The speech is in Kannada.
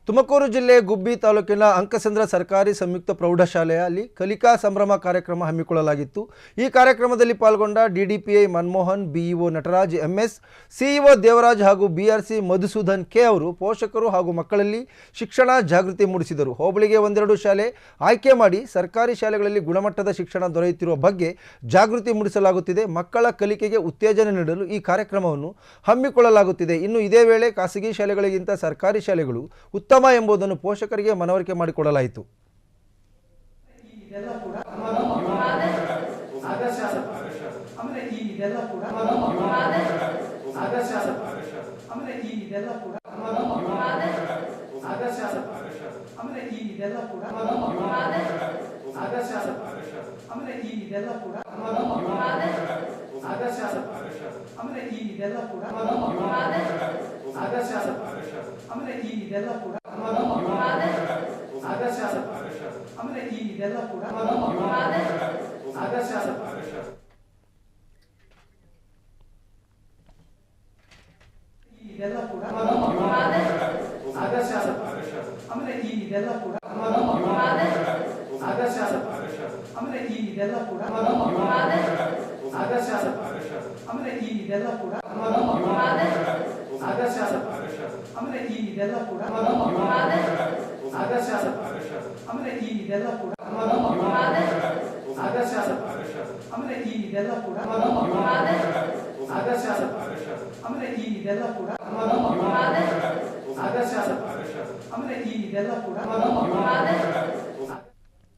ತುಮಕೂರು ಜಿಲ್ಲೆ ಗುಬ್ಬಿ ತಾಲೂಕಿನ ಅಂಕಸಂದ್ರ ಸರ್ಕಾರಿ ಸಂಯುಕ್ತ ಪ್ರೌಢಶಾಲೆಯಲ್ಲಿ ಕಲಿಕಾ ಸಂಭ್ರಮ ಕಾರ್ಯಕ್ರಮ ಹಮ್ಮಿಕೊಳ್ಳಲಾಗಿತ್ತು। ಈ ಕಾರ್ಯಕ್ರಮದಲ್ಲಿ ಪಾಲ್ಗೊಂಡ DDPI Manmohan, BEO Nataraj MS, CEO Devaraj ಹಾಗೂ ಬಿಆರ್ಸಿ ಮಧುಸೂದನ್ ಕೆ ಅವರು ಪೋಷಕರು ಹಾಗೂ ಮಕ್ಕಳಲ್ಲಿ ಶಿಕ್ಷಣ ಜಾಗೃತಿ ಮೂಡಿಸಿದರು। ಹೋಬಳಿಗೆ ಒಂದೆರಡು ಶಾಲೆ ಆಯ್ಕೆ ಮಾಡಿ ಸರ್ಕಾರಿ ಶಾಲೆಗಳಲ್ಲಿ ಗುಣಮಟ್ಟದ ಶಿಕ್ಷಣ ದೊರೆಯುತ್ತಿರುವ ಬಗ್ಗೆ ಜಾಗೃತಿ ಮೂಡಿಸಲಾಗುತ್ತಿದೆ। ಮಕ್ಕಳ ಕಲಿಕೆಗೆ ಉತ್ತೇಜನ ನೀಡಲು ಈ ಕಾರ್ಯಕ್ರಮವನ್ನು ಹಮ್ಮಿಕೊಳ್ಳಲಾಗುತ್ತಿದೆ। ಇನ್ನು ಇದೇ ವೇಳೆ ಖಾಸಗಿ ಶಾಲೆಗಳಿಗಿಂತ ಸರ್ಕಾರಿ ಶಾಲೆಗಳು ಉತ್ತಮ ಎಂಬುದನ್ನು ಪೋಷಕರಿಗೆ ಮನವರಿಕೆ ಮಾಡಿಕೊಡಲಾಯಿತು।